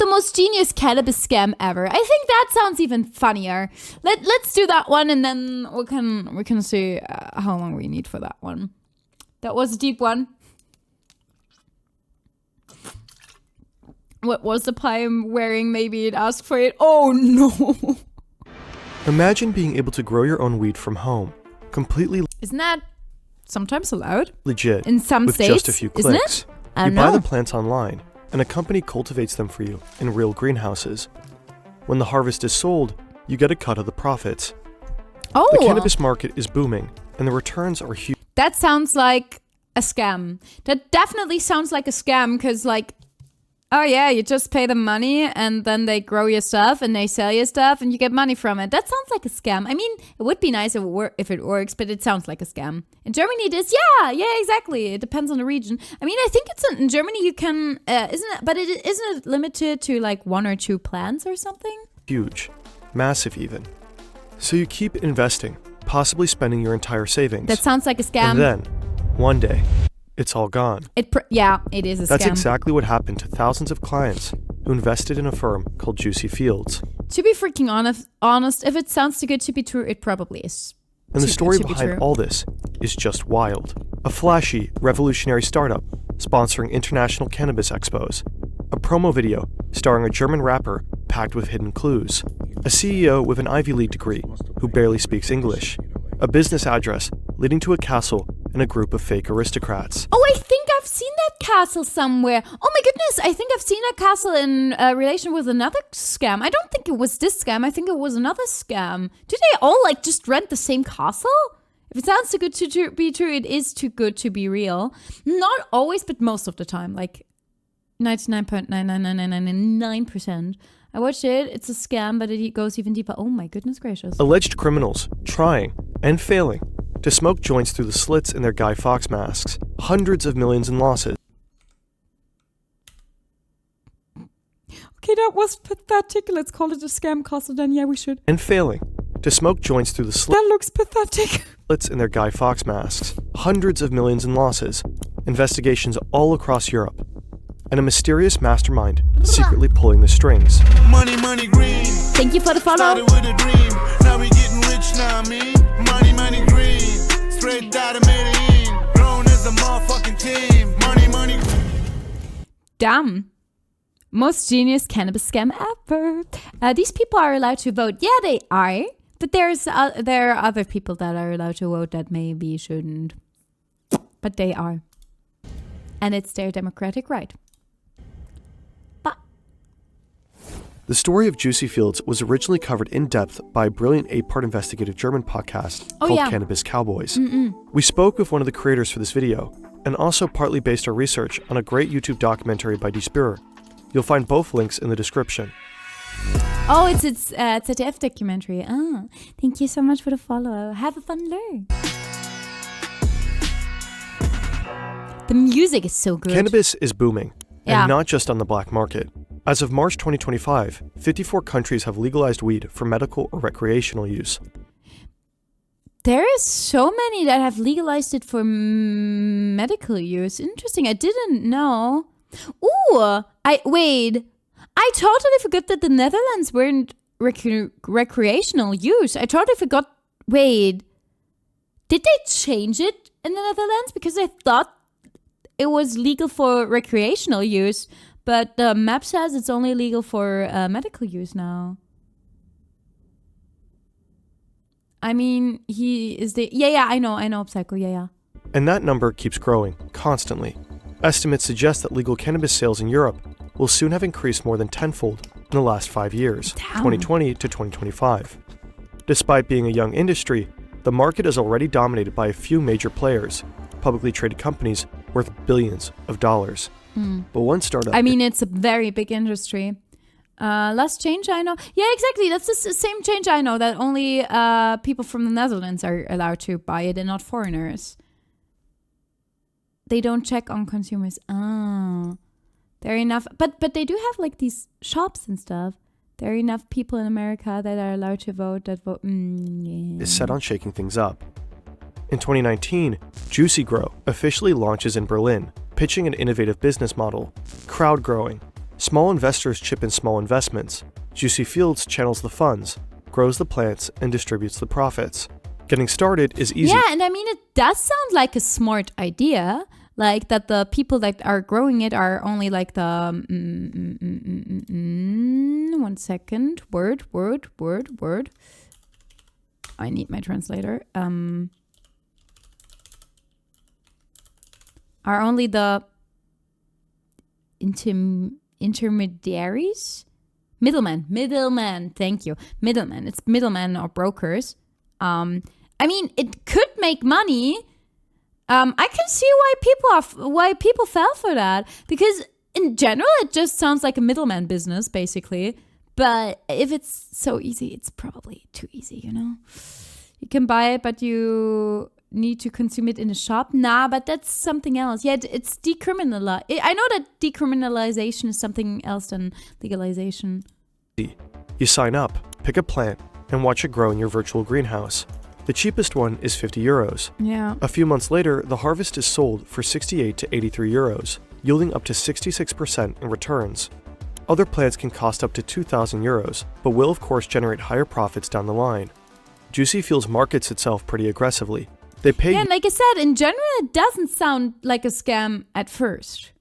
the most genius cannabis scam ever. I think that sounds even funnier. Let's do that one, and then we can see how long we need for that one. That was a deep one. What was the pie I'm wearing? Maybe it asked for it. Oh no. Imagine being able to grow your own weed from home, completely. Isn't that sometimes allowed? Legit. In some with states, just a few clicks. Isn't it? I You don't buy know. the plants online, and a company cultivates them for you in real greenhouses. When the harvest is sold, you get a cut of the profits. Oh. The cannabis market is booming, and the returns are huge. That sounds like a scam. That definitely sounds like a scam, because like, oh yeah, you just pay them money and then they grow your stuff and they sell your stuff and you get money from it. That sounds like a scam. I mean, it would be nice if it works, but it sounds like a scam. In Germany it is, yeah, exactly. It depends on the region. I mean, I think it's in Germany you can, isn't it limited to like 1 or 2 plants or something? Huge. Massive even. So you keep investing, possibly spending your entire savings. That sounds like a scam. And then, one day, it's all gone. Yeah, it is a scam. That's exactly what happened to thousands of clients who invested in a firm called Juicy Fields. To be freaking honest, if it sounds too good to be true, it probably is. And the story behind all this is just wild. A flashy, revolutionary startup sponsoring international cannabis expos. A promo video starring a German rapper packed with hidden clues. A CEO with an Ivy League degree who barely speaks English. A business address leading to a castle and a group of fake aristocrats. Oh, I think I've seen that castle somewhere. Oh my goodness, I think I've seen that castle in relation with another scam. I don't think it was this scam. I think it was another scam. Do they all like just rent the same castle? If it sounds too good to be true, it is too good to be real. Not always, but most of the time. Like 99.99999%. I watched it. It's a scam, but it goes even deeper. Oh my goodness gracious. Alleged criminals trying and failing to smoke joints through the slits in their Guy Fawkes masks. Hundreds of millions in losses. Okay, that was pathetic. Let's call it a scam castle then. Yeah, we should. And failing to smoke joints through the That looks pathetic. slits in their Guy Fawkes masks. Hundreds of millions in losses. Investigations all across Europe. And a mysterious mastermind secretly pulling the strings. Money, green. Thank you for the follow. Started with a dream. Now we getting rich now, I mean. Money, green. Straight out of Medellin. Grown as a motherfucking team. Money. Damn. Most genius cannabis scam ever. These people are allowed to vote. Yeah, they are. But there are other people that are allowed to vote that maybe shouldn't. But they are. And it's their democratic right. The story of Juicy Fields was originally covered in depth by a brilliant 8-part investigative German podcast called Cannabis Cowboys. We spoke with one of the creators for this video, and also partly based our research on a great YouTube documentary by Die Spur. You'll find both links in the description. Oh, it's ZDF documentary. Ah, thank you so much for the follow. Have a fun learn. The music is so good. Cannabis is booming, Yeah. and not just on the black market. As of March 2025, 54 countries have legalized weed for medical or recreational use. There is so many that have legalized it for medical use. Interesting. I didn't know. Ooh, I totally forgot that the Netherlands weren't recreational use. I totally forgot. Wait, did they change it in the Netherlands? Because I thought it was legal for recreational use. But the map says it's only legal for medical use now. I mean, he is the... Yeah, I know, Psycho, yeah. And that number keeps growing, constantly. Estimates suggest that legal cannabis sales in Europe will soon have increased more than tenfold in the last 5 years, 2020 to 2025. Despite being a young industry, the market is already dominated by a few major players, publicly traded companies worth billions of dollars. But one startup... I mean, it's a very big industry. Last change I know. Yeah, exactly. That's the same change I know, that only people from the Netherlands are allowed to buy it and not foreigners. They don't check on consumers. Ah, there are enough. But they do have like these shops and stuff. There are enough people in America that are allowed to vote that vote. Yeah. Is set on shaking things up. In 2019, Juicy Grow officially launches in Berlin, pitching an innovative business model, crowd growing, Small investors chip in small investments. Juicy Fields channels the funds, grows the plants, and distributes the profits. Getting started is easy. Yeah, and I mean, it does sound like a smart idea. Like that the people that are growing it are only like the... 1 second. Word. I need my translator. Are only the intermediaries? Middlemen, thank you. Middlemen. It's middlemen or brokers. I mean, it could make money. I can see why people fell for that, because in general it just sounds like a middleman business basically. But if it's so easy, it's probably too easy, you know. You can buy it, but you need to consume it in a shop. Nah, but that's something else. Yeah, it's decriminalized. I know that decriminalization is something else than legalization. You sign up, pick a plant, and watch it grow in your virtual greenhouse. The cheapest one is 50 euros. Yeah. A few months later, the harvest is sold for 68 to 83 euros, yielding up to 66% in returns. Other plants can cost up to 2,000 euros, but will of course generate higher profits down the line. Juicy Fields markets itself pretty aggressively. They pay... Yeah, and like I said, in general, it doesn't sound like a scam at first.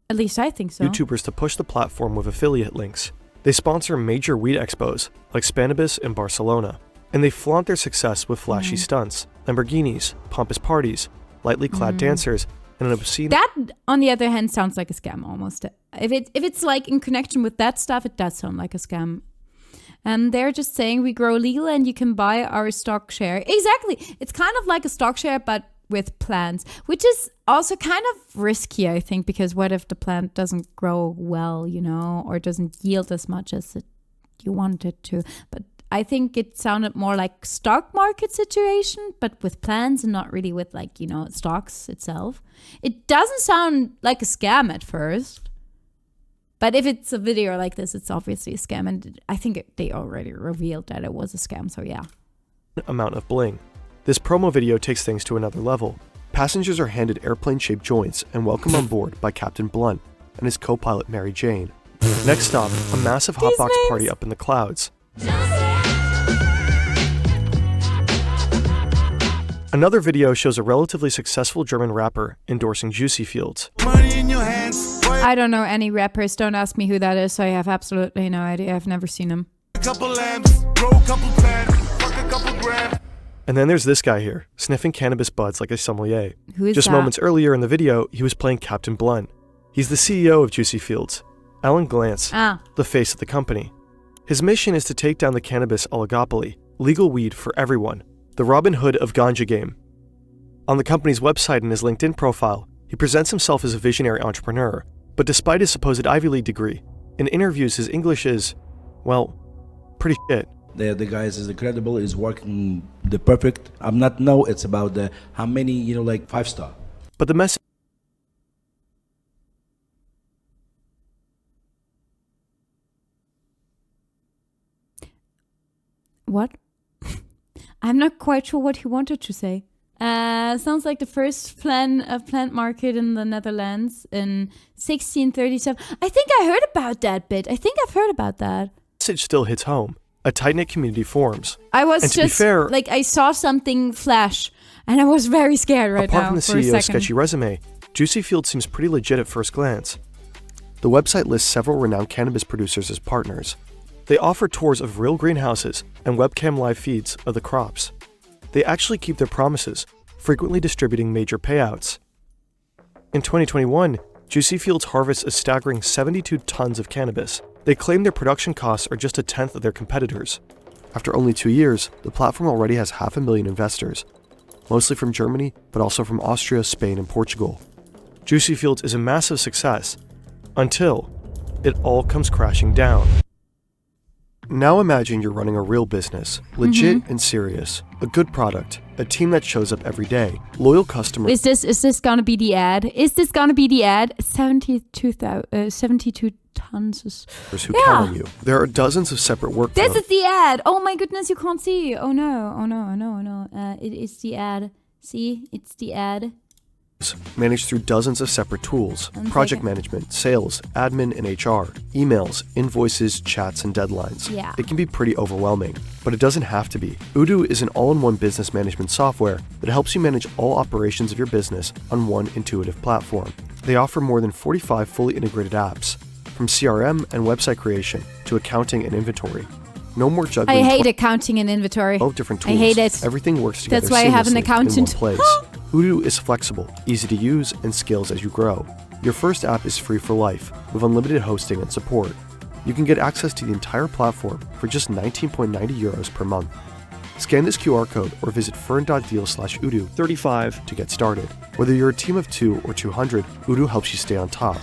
At least I think so. YouTubers to push the platform with affiliate links. They sponsor major weed expos, like cannabis in Barcelona. And they flaunt their success with flashy stunts, Lamborghinis, pompous parties, lightly clad dancers, and an obscene... That, on the other hand, sounds like a scam almost. If it's like in connection with that stuff, it does sound like a scam. And they're just saying we grow legal and you can buy our stock share. Exactly. It's kind of like a stock share, but with plants, which is also kind of risky, I think, because what if the plant doesn't grow well, you know, or doesn't yield as much as you want it to? But I think it sounded more like stock market situation, but with plants and not really with like, you know, stocks itself. It doesn't sound like a scam at first. But if it's a video like this, it's obviously a scam. And I think they already revealed that it was a scam. So yeah. Amount of bling. This promo video takes things to another level. Passengers are handed airplane-shaped joints and welcomed on board by Captain Blunt and his co-pilot Mary Jane. Next stop, a massive hotbox party up in the clouds. Another video shows a relatively successful German rapper endorsing Juicy Fields. Money in your hands. I don't know any rappers. Don't ask me who that is. I have absolutely no idea. I've never seen him. A couple lamps, grow a couple plants, fuck a couple grams. And then there's this guy here, sniffing cannabis buds like a sommelier. Who is Just that? moments earlier in the video, he was playing Captain Blunt. He's the CEO of Juicy Fields, Alan Glantz, the face of the company. His mission is to take down the cannabis oligopoly, legal weed for everyone, the Robin Hood of ganja game. On the company's website and his LinkedIn profile, he presents himself as a visionary entrepreneur, but despite his supposed Ivy League degree, in interviews his English is, well, pretty shit. The guys is incredible, is working the perfect. I'm not know it's about the how many, you know, like 5-star. But the message... What? I'm not quite sure what he wanted to say. Sounds like the first plant market in the Netherlands in 1637. I think I heard about that bit. I think I've heard about that. message still hits home. A tight-knit community forms. I was and to just, be fair, like, I saw something flash, and I was very scared right now. Apart from the CEO's sketchy resume, Juicy Fields seems pretty legit at first glance. The website lists several renowned cannabis producers as partners. They offer tours of real greenhouses and webcam live feeds of the crops. They actually keep their promises, frequently distributing major payouts. In 2021, Juicy Fields harvests a staggering 72 tons of cannabis. They claim their production costs are just a tenth of their competitors. After only 2 years, the platform already has 500,000 investors, mostly from Germany, but also from Austria, Spain, and Portugal. Juicy Fields is a massive success, until it all comes crashing down. Now imagine you're running a real business, legit and serious, a good product, a team that shows up every day, loyal customers. Is this gonna be the ad? Is this gonna be the ad? 72 tons. Who count on you. There are dozens of separate workflows. This is the ad. Oh my goodness, you can't see. Oh no. It is the ad. See, it's the ad. managed through dozens of separate tools, project management, sales, admin, and HR, emails, invoices, chats, and deadlines. Yeah. It can be pretty overwhelming, but it doesn't have to be. Odoo is an all-in-one business management software that helps you manage all operations of your business on one intuitive platform. They offer more than 45 fully integrated apps, from CRM and website creation to accounting and inventory. No more juggling. I hate accounting and inventory. 12 different tools. I hate it. Everything works together. That's why I have an seamlessly accountant. In one place. Odoo is flexible, easy to use, and scales as you grow. Your first app is free for life, with unlimited hosting and support. You can get access to the entire platform for just 19.90 euros per month. Scan this QR code or visit fern.deal/Odoo35 to get started. Whether you're a team of 2 or 200, Odoo helps you stay on top.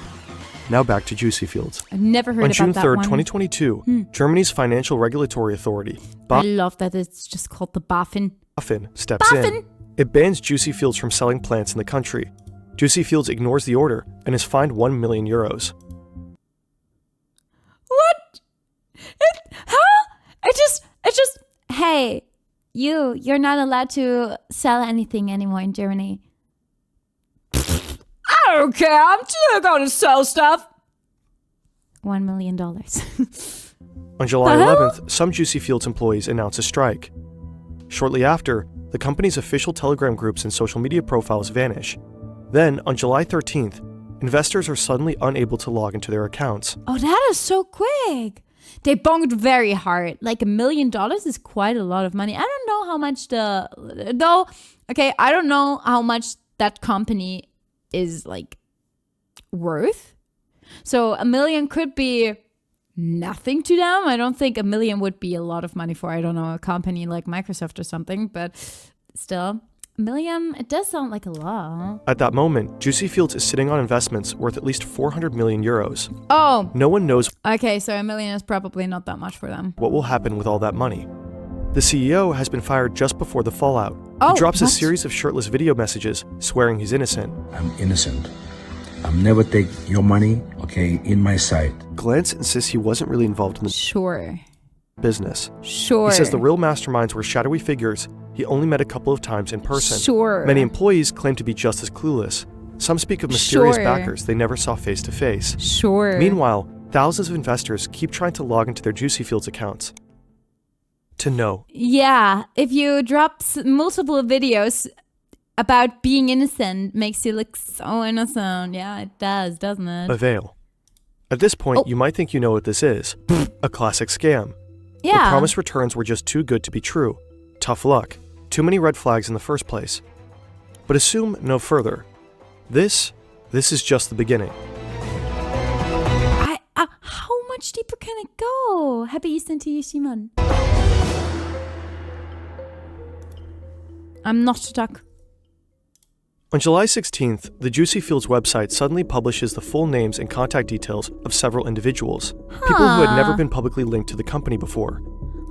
Now back to Juicy Fields. I've never heard On about June that 3rd, one. 2022, Germany's Financial Regulatory Authority, I love that it's just called the BaFin. BaFin, steps in. It bans Juicy Fields from selling plants in the country. Juicy Fields ignores the order and is fined 1 million euros. What? Hey, you're not allowed to sell anything anymore in Germany. I don't care. I'm still gonna sell stuff. $1 million. On July 11th, some Juicy Fields employees announced a strike. Shortly after, the company's official Telegram groups and social media profiles vanish. Then, on July 13th, investors are suddenly unable to log into their accounts. Oh, that is so quick. They bonked very hard. Like $1 million is quite a lot of money. I don't know how much I don't know how much that company is like worth. So $1 million could be nothing to them. I don't think $1 million would be a lot of money for, I don't know, a company like Microsoft or something, but still, $1 million, it does sound like a lot. At that moment, Juicy Fields is sitting on investments worth at least 400 million euros. Oh, No one knows okay, so $1 million is probably not that much for them. what will happen with all that money. The CEO has been fired just before the fallout. Oh, He drops a what? series of shirtless video messages swearing he's innocent. I'm innocent. I'll never take your money, okay, in my sight. Glantz insists he wasn't really involved in the Sure. business. Sure. He says the real masterminds were shadowy figures he only met a couple of times in person. Sure. Many employees claim to be just as clueless. Some speak of mysterious Sure. backers they never saw face to face. Sure. Meanwhile, thousands of investors keep trying to log into their Juicy Fields accounts to know. Yeah, if you drop multiple videos about being innocent, makes you look so innocent. Yeah, it does, doesn't it? Avail. At this point, Oh. you might think you know what this is. A classic scam. The Yeah. promised returns were just too good to be true. Tough luck. Too many red flags in the first place. But assume no further. This is just the beginning. How much deeper can it go? Happy Easter to you, Simon. I'm not a duck. On July 16th, the Juicy Fields website suddenly publishes the full names and contact details of several individuals, people who had never been publicly linked to the company before.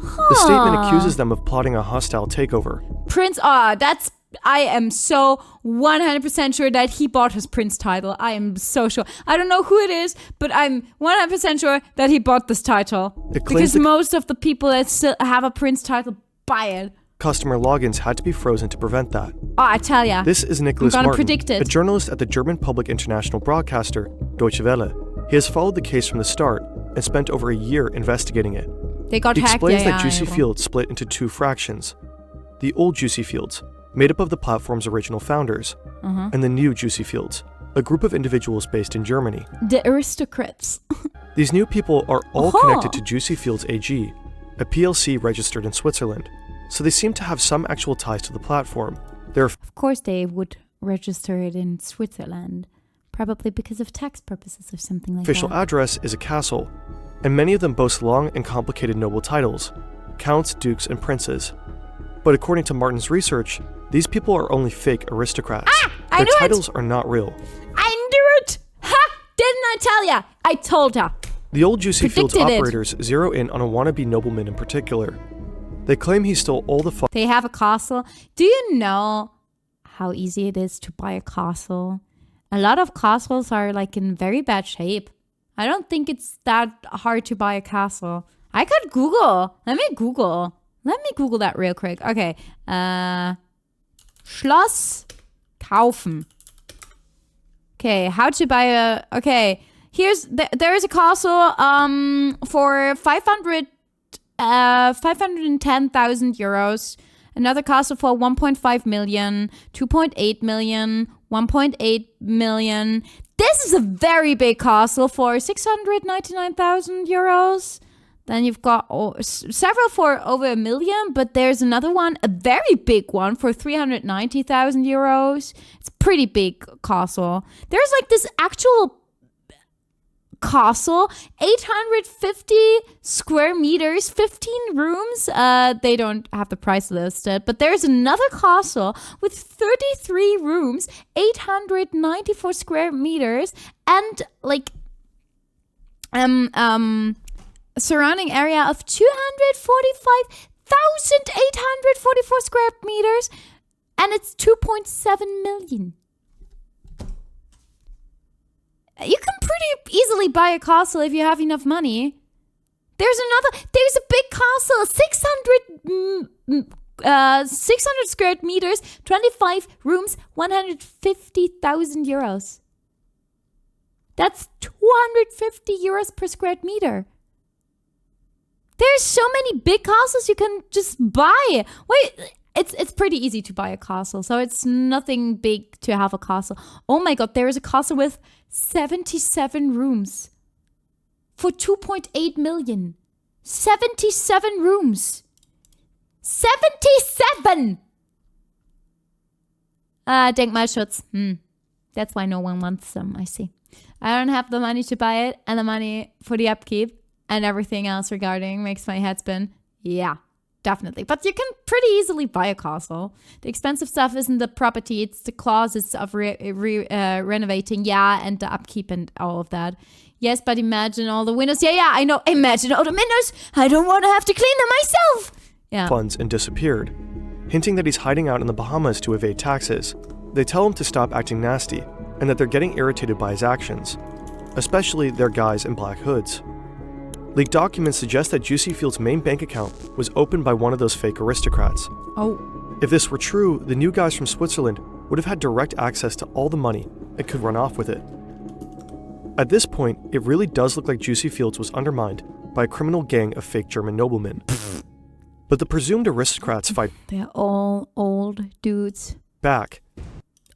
The statement accuses them of plotting a hostile takeover. Prince, I am so 100% sure that he bought his Prince title. I am so sure. I don't know who it is, but I'm 100% sure that he bought this title. It claims Because most of the people that still have a Prince title buy it. Customer logins had to be frozen to prevent that. Oh, I tell ya. This is Nicholas I'm gonna Martin, predict it. a journalist at the German public international broadcaster Deutsche Welle. He has followed the case from the start and spent over a year investigating it. They got He hacked. explains Yeah, that Juicy yeah. Fields split into two fractions. The old Juicy Fields, made up of the platform's original founders, and the new Juicy Fields, a group of individuals based in Germany. The aristocrats. These new people are all Oh. connected to Juicy Fields AG, a PLC registered in Switzerland, so they seem to have some actual ties to the platform. They're Of course they would register it in Switzerland. Probably because of tax purposes or something like official that. address is a castle, and many of them boast long and complicated noble titles, counts, dukes, and princes. But according to Martin's research, these people are only fake aristocrats. I Their knew it! titles are not real. I knew it! Ha! Didn't I tell ya? I told ya. The old Juicy Fields Predicted it. operators zero in on a wannabe nobleman in particular. They claim he stole all the They have a castle. Do you know how easy it is to buy a castle? A lot of castles are like in very bad shape. I don't think it's that hard to buy a castle. I could Google. Let me Google that real quick. Okay. Schloss kaufen. Okay, how to buy a... Okay, there is a castle for 510,000 euros. Another castle for 1.5 million, 2.8 million, 1.8 million. This is a very big castle for 699,000 euros. Then you've got several for over 1 million, but there's another one, a very big one for 390,000 euros. It's a pretty big castle. There's like this actual castle, 850 square meters, 15 rooms. They don't have the price listed, but there's another castle with 33 rooms, 894 square meters, and like surrounding area of 245,844 square meters, and it's 2.7 million. You can pretty easily buy a castle if you have enough money. There's a big castle, 600 square meters, 25 rooms, 150,000 euros. That's 250 euros per square meter. There's so many big castles you can just buy. Wait, it's pretty easy to buy a castle, so it's nothing big to have a castle. Oh my god, there is a castle with 77 rooms for 2.8 million. 77 rooms. 77! Denkmalschutz. That's why no one wants them, I see. I don't have the money to buy it, and the money for the upkeep and everything else regarding makes my head spin. Yeah, definitely. But you can pretty easily buy a castle. The expensive stuff isn't the property, it's the clauses of renovating, and the upkeep and all of that. Yes, but imagine all the windows. Yeah, I know. Imagine all the windows. I don't want to have to clean them myself. Yeah. Funds and disappeared, hinting that he's hiding out in the Bahamas to evade taxes. They tell him to stop acting nasty and that they're getting irritated by his actions, especially their guys in black hoods. Leaked documents suggest that Juicy Field's main bank account was opened by one of those fake aristocrats. Oh. If this were true, the new guys from Switzerland would have had direct access to all the money and could run off with it. At this point, it really does look like Juicy Fields was undermined by a criminal gang of fake German noblemen. But the presumed aristocrats fight They're all old dudes. back.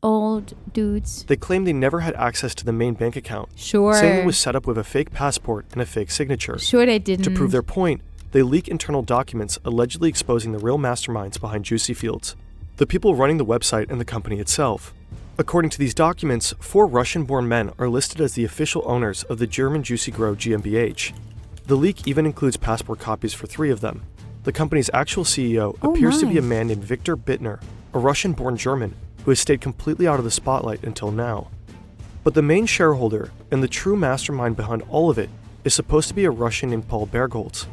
Old dudes. They claim they never had access to the main bank account, Sure. saying it was set up with a fake passport and a fake signature. Sure they didn't. To prove their point, they leak internal documents allegedly exposing the real masterminds behind Juicy Fields, the people running the website and the company itself. According to these documents, 4 Russian-born men are listed as the official owners of the German Juicy Grow GmbH. The leak even includes passport copies for 3 of them. The company's actual CEO appears to be a man named Victor Bittner, a Russian-born German who has stayed completely out of the spotlight until now. But the main shareholder and the true mastermind behind all of it is supposed to be a Russian named Paul Bergholz.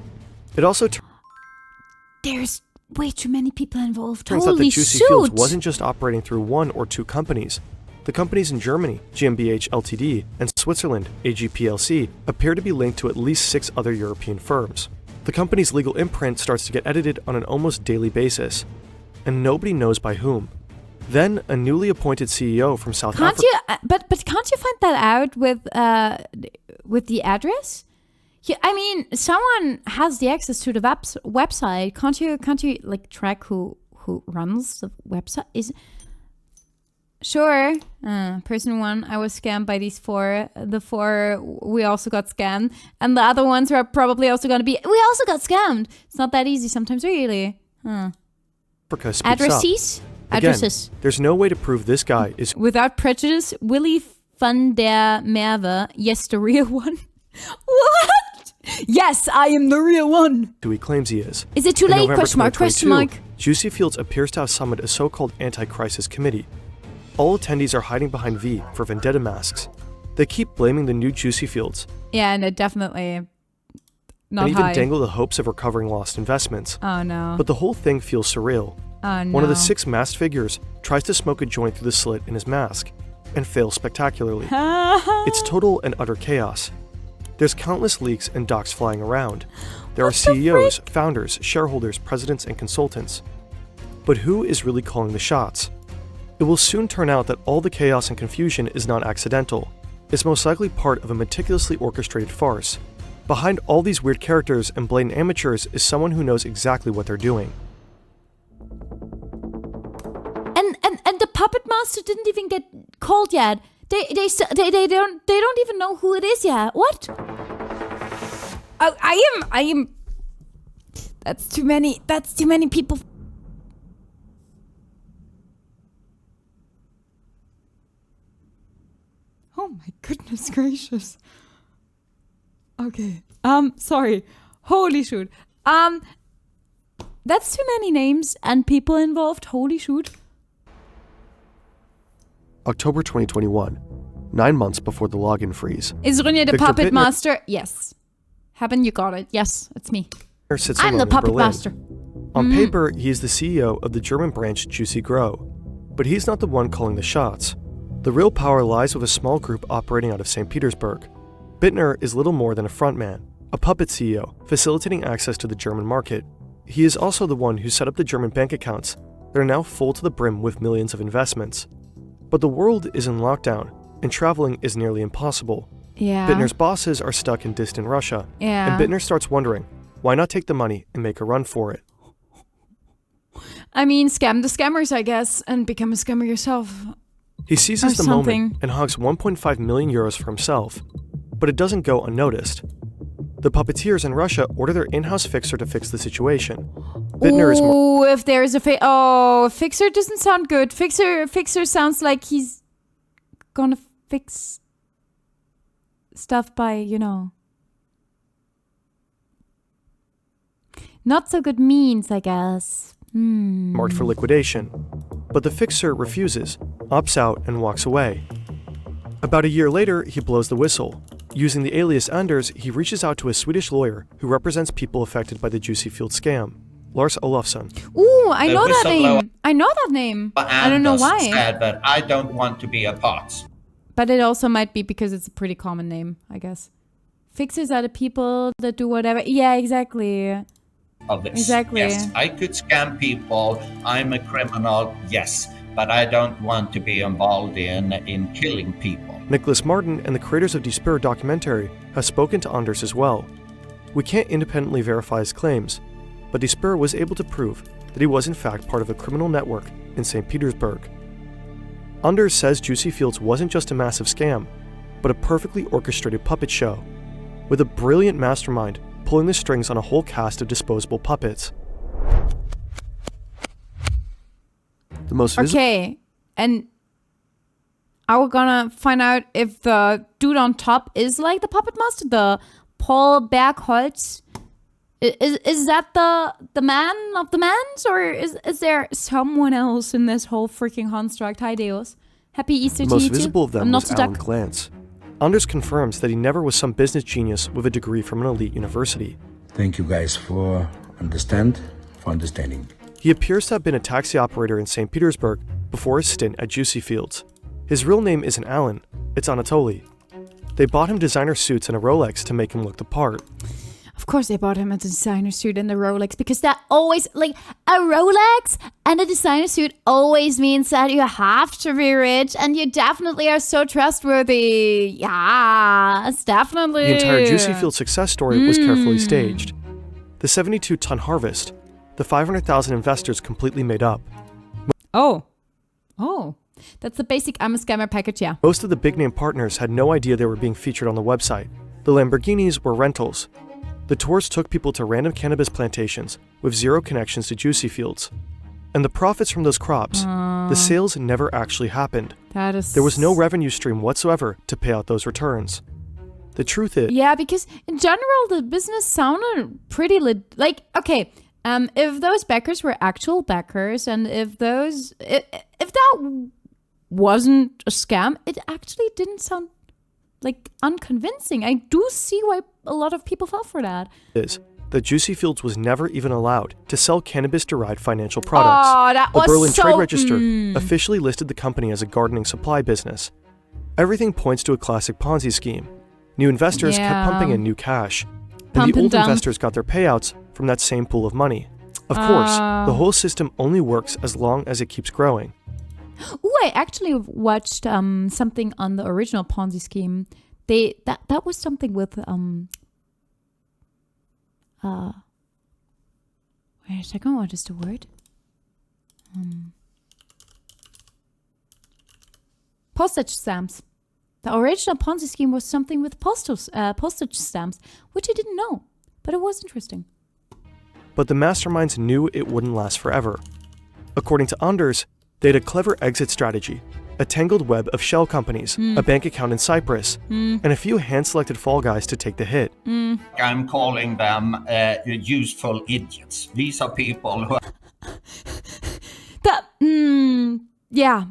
It also There's way too many people involved. turns out Holy that Juicy shoot. Fields wasn't just operating through 1 or 2 companies. The companies in Germany, GmbH Ltd, and Switzerland, AG plc, appear to be linked to at least 6 other European firms. The company's legal imprint starts to get edited on an almost daily basis, and nobody knows by whom. Then, a newly appointed CEO from South Africa... But can't you find that out with the address? I mean, someone has the access to the website. Can't you like track who runs the website? Sure. Person 1, I was scammed by these 4. The 4, we also got scammed. And the other ones are probably also going to be... We also got scammed. It's not that easy sometimes, really. Africa speaks Addresses? up. Again, there's no way to prove this guy is... Without prejudice, Willy van der Merwe. Yes, the real one. What? Yes, I am the real one. ...who he claims he is. Is it too In late? November Question mark. 2022, Juicy Fields appears to have summoned a so-called anti-crisis committee. All attendees are hiding behind V for vendetta masks. They keep blaming the new Juicy Fields. Yeah, and it definitely not and even high. dangle the hopes of recovering lost investments. Oh no. But the whole thing feels surreal. Oh no. One of the 6 masked figures tries to smoke a joint through the slit in his mask, and fails spectacularly. It's total and utter chaos. There's countless leaks and docs flying around. There are CEOs, founders, shareholders, presidents, and consultants. But who is really calling the shots? It will soon turn out that all the chaos and confusion is not accidental. It's most likely part of a meticulously orchestrated farce. Behind all these weird characters and blatant amateurs is someone who knows exactly what they're doing. And the puppet master didn't even get called yet. They don't even know who it is yet. What? I am. That's too many. That's too many people. Oh my goodness gracious. Okay. Sorry. Holy shoot. That's too many names and people involved. Holy shoot. October 2021, 9 months before the login freeze. Is Runya the Victor puppet Bittner master? Yes. Happen, you got it. Yes, it's me. Sits I'm alone the in puppet Berlin. master. On paper, he is the CEO of the German branch Juicy Grow, but he's not the one calling the shots. The real power lies with a small group operating out of St. Petersburg. Bittner is little more than a frontman, a puppet CEO, facilitating access to the German market. He is also the one who set up the German bank accounts that are now full to the brim with millions of investments. But the world is in lockdown, and traveling is nearly impossible. Yeah. Bittner's bosses are stuck in distant Russia, Yeah. and Bittner starts wondering, why not take the money and make a run for it? I mean, scam the scammers, I guess, and become a scammer yourself. He seizes the something. moment and hogs 1.5 million euros for himself, but it doesn't go unnoticed. The puppeteers in Russia order their in-house fixer to fix the situation. Bittner is Oh, if there's a fixer doesn't sound good. Fixer sounds like he's gonna fix stuff by, not so good means, I guess. marked for liquidation, but the fixer refuses, opts out, and walks away. About a year later, he blows the whistle. Using the alias Anders, he reaches out to a Swedish lawyer who represents people affected by the Juicy Field scam, Lars Olofsson. Ooh, I know that whistleblower- name. I know that name. I don't know why. Said that I don't want to be a part But it also might be because it's a pretty common name, I guess. Fixers are the people that do whatever. Yeah, exactly. of this. Exactly. Yes, I could scam people. I'm a criminal. Yes, but I don't want to be involved in killing people. Nicholas Martin and the creators of Despair documentary have spoken to Anders as well. We can't independently verify his claims, but Despair was able to prove that he was in fact part of a criminal network in St. Petersburg. Anders says Juicy Fields wasn't just a massive scam, but a perfectly orchestrated puppet show, with a brilliant mastermind pulling the strings on a whole cast of disposable puppets. The most Okay, and are we gonna find out if the dude on top is like the puppet master, the Paul Bergholz? Is that the man of the mans, or is there someone else in this whole freaking construct? Hi, Deus. Happy Easter The to most you too. visible of them I'm not was a Alan duck. Glantz. Anders confirms that he never was some business genius with a degree from an elite university. Thank you guys for understanding. He appears to have been a taxi operator in St. Petersburg before his stint at Juicy Fields. His real name isn't Alan, it's Anatoly. They bought him designer suits and a Rolex to make him look the part. Of course they bought him a designer suit and a Rolex, because that always, like, a Rolex and a designer suit always means that you have to be rich and you definitely are so trustworthy. Yes, definitely. The entire Juicy Fields success story was carefully staged. The 72-ton harvest, the 500,000 investors completely made up. Oh. That's the basic I'm a scammer package, yeah. Most of the big-name partners had no idea they were being featured on the website. The Lamborghinis were rentals. The tours took people to random cannabis plantations with zero connections to Juicy Fields. And the profits from those crops, the sales never actually happened. That is... There was no revenue stream whatsoever to pay out those returns. The truth is, Yeah, because in general, the business sounded pretty like, okay, if those backers were actual backers, and if that wasn't a scam, it actually didn't sound like unconvincing. I do see why a lot of people fell for that. that Juicy Fields was never even allowed to sell cannabis-derived financial products. Oh, that The was Berlin so... Trade Register officially listed the company as a gardening supply business. Everything points to a classic Ponzi scheme. New investors kept Yeah. pumping in new cash, and Pump the and old dump. investors got their payouts from that same pool of money. Of course, the whole system only works as long as it keeps growing. Oh, I actually watched something on the original Ponzi scheme. That was something with wait a second, what is the word? Postage stamps. The original Ponzi scheme was something with postage stamps, which I didn't know, but it was interesting. But the masterminds knew it wouldn't last forever. According to Anders, they had a clever exit strategy, a tangled web of shell companies, a bank account in Cyprus, and a few hand-selected fall guys to take the hit. I'm calling them useful idiots. These are people who Yeah,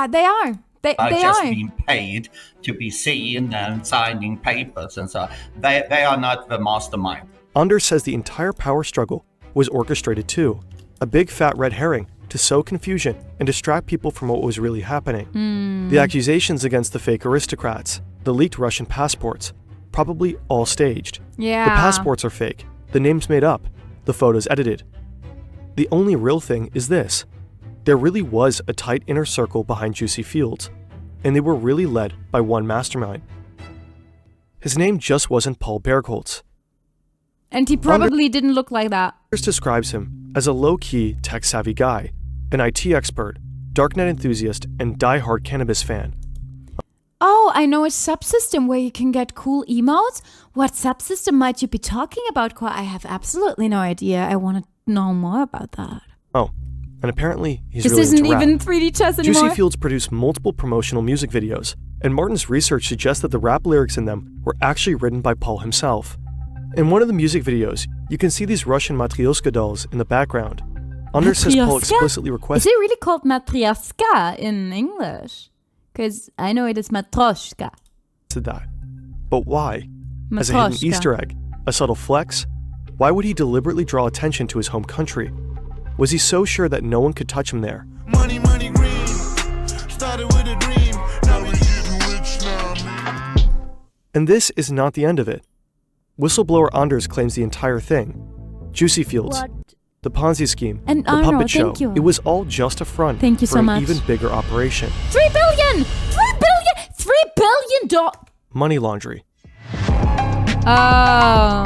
they are. They just are. being paid to be seen and signing papers and so. They are not the mastermind. Anders says the entire power struggle was orchestrated too, a big fat red herring to sow confusion and distract people from what was really happening. The accusations against the fake aristocrats, the leaked Russian passports, probably all staged. Yeah. The passports are fake, the names made up, the photos edited. The only real thing is this. There really was a tight inner circle behind Juicy Fields, and they were really led by one mastermind. His name just wasn't Paul Bergholz. And he probably didn't look like that. Anders describes him as a low-key, tech-savvy guy, an IT expert, darknet enthusiast, and die-hard cannabis fan. Oh, I know a subsystem where you can get cool emotes. What subsystem might you be talking about, Kwa? I have absolutely no idea. I want to know more about that. Oh, and apparently he's This really isn't into rap. even 3D chess anymore. Juicy Fields produced multiple promotional music videos, and Martin's research suggests that the rap lyrics in them were actually written by Paul himself. In one of the music videos, you can see these Russian matryoshka dolls in the background. Anders says Paul Matryoshka? explicitly Is requested it really called matryoshka in English? Because I know it is matroshka. that. But why? As a hidden Matroshka. Easter egg? A subtle flex? Why would he deliberately draw attention to his home country? Was he so sure that no one could touch him there? Money, money green. Started with a dream. Now we getting rich now. And this is not the end of it. Whistleblower Anders claims the entire thing. Juicy Fields, the Ponzi scheme, And the Arno, puppet show, thank you. it was all just a front Thank you for so an much. even bigger operation. 3 billion! 3 billion! 3 billion dollars! Money laundering. Oh.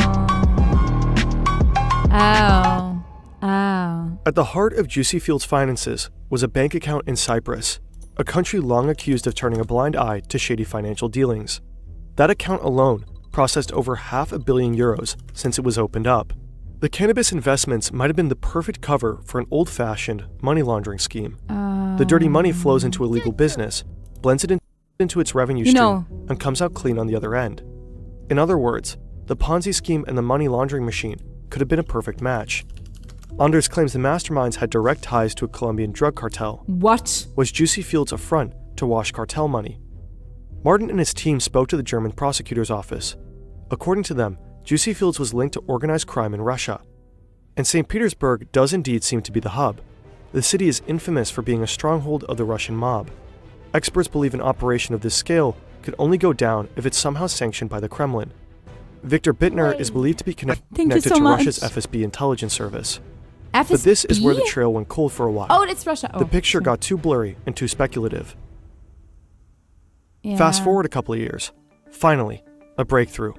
At the heart of Juicy Fields' finances was a bank account in Cyprus, a country long accused of turning a blind eye to shady financial dealings. That account alone processed over €500 million since it was opened up. The cannabis investments might have been the perfect cover for an old-fashioned money laundering scheme. The dirty money flows into illegal business, blends it into its revenue stream, and comes out clean on the other end. In other words, the Ponzi scheme and the money laundering machine could have been a perfect match. Anders claims the masterminds had direct ties to a Colombian drug cartel. What? Was Juicy Fields a front to wash cartel money? Martin and his team spoke to the German prosecutor's office. According to them, Juicy Fields was linked to organized crime in Russia. And St. Petersburg does indeed seem to be the hub. The city is infamous for being a stronghold of the Russian mob. Experts believe an operation of this scale could only go down if it's somehow sanctioned by the Kremlin. Victor Bittner is believed to be connected so to much. Russia's FSB intelligence service. FSB? But this is where the trail went cold for a while. Oh, it's Russia. The picture got too blurry and too speculative. Yeah. Fast forward a couple of years. Finally, a breakthrough.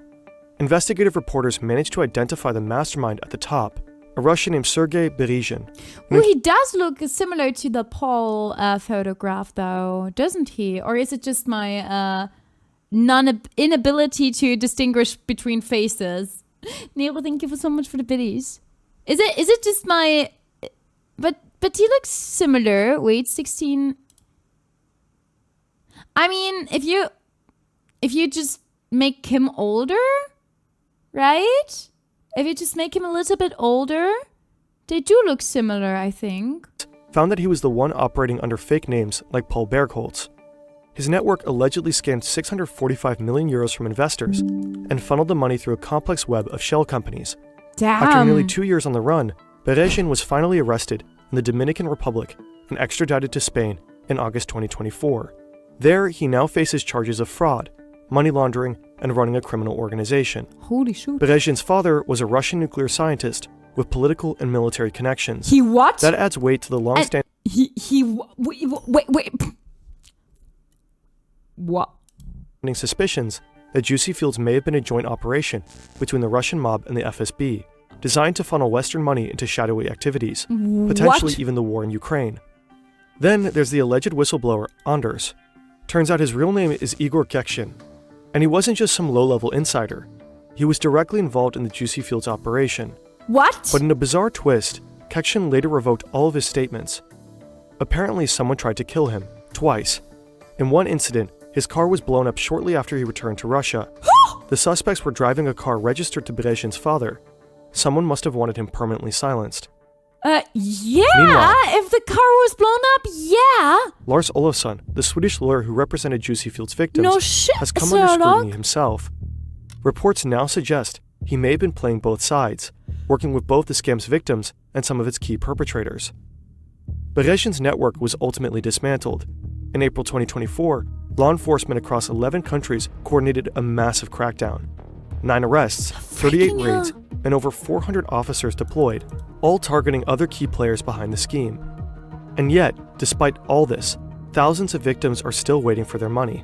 Investigative reporters managed to identify the mastermind at the top, a Russian named Sergei Berezhin. Well, he does look similar to the Paul photograph, though, doesn't he? Or is it just my inability to distinguish between faces? Nero, thank you so much for the biddies. Is it just my... But he looks similar. Wait, 16... I mean, if you just make him older, right? If you just make him a little bit older, they do look similar, I think. Found that he was the one operating under fake names like Paul Bergholz. His network allegedly scammed €645 million from investors and funneled the money through a complex web of shell companies. Damn. After nearly 2 years on the run, Berezhin was finally arrested in the Dominican Republic and extradited to Spain in August 2024. There, he now faces charges of fraud, money laundering, and running a criminal organization. Holy shoot. Berezhin's father was a Russian nuclear scientist with political and military connections. He what? That adds weight to the long-standing... He Wait. What? Suspicions that Juicy Fields may have been a joint operation between the Russian mob and the FSB, designed to funnel Western money into shadowy activities, potentially even the war in Ukraine. Then there's the alleged whistleblower, Anders. Turns out his real name is Igor Kekshin, and he wasn't just some low-level insider. He was directly involved in the Juicy Fields operation. What? But in a bizarre twist, Kekshin later revoked all of his statements. Apparently, someone tried to kill him, twice. In one incident, his car was blown up shortly after he returned to Russia. The suspects were driving a car registered to Berezhin's father. Someone must have wanted him permanently silenced. Yeah, Meanwhile, if the car was blown up, yeah. Lars Olofsson, the Swedish lawyer who represented Juicy Fields' victims, No shit, has come under scrutiny Sherlock. himself. Reports now suggest he may have been playing both sides, working with both the scam's victims and some of its key perpetrators. Berezhin's network was ultimately dismantled. In April 2024, law enforcement across 11 countries coordinated a massive crackdown. 9 arrests, 38 Freaking raids, and over 400 officers deployed, all targeting other key players behind the scheme. And yet, despite all this, thousands of victims are still waiting for their money.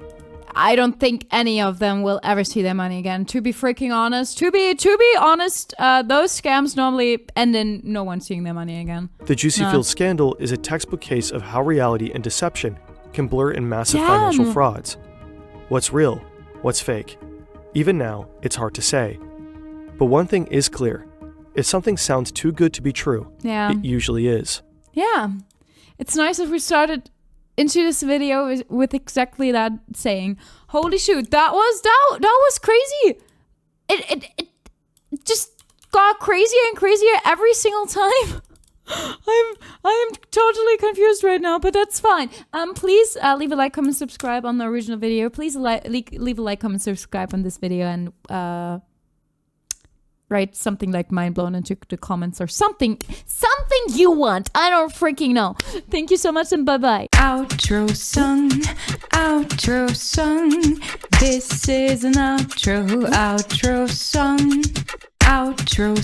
I don't think any of them will ever see their money again. To be freaking honest, to be honest, those scams normally end in no one seeing their money again. The Juicy Fields scandal is a textbook case of how reality and deception can blur in massive Damn. financial frauds. What's real? What's fake? Even now, it's hard to say. But one thing is clear. If something sounds too good to be true, Yeah. it usually is. Yeah. It's nice if we started into this video with exactly that saying. Holy shoot, that was crazy. It just got crazier and crazier every single time. I am totally confused right now, but that's fine. Please leave a like, comment, subscribe on the original video. Please leave a like, comment, subscribe on this video, and write something like mind blown into the comments or something you want. I don't freaking know. Thank you so much and bye bye. Outro song. This is an outro song. Outro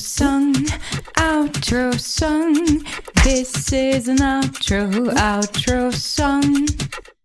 song. This is an outro song.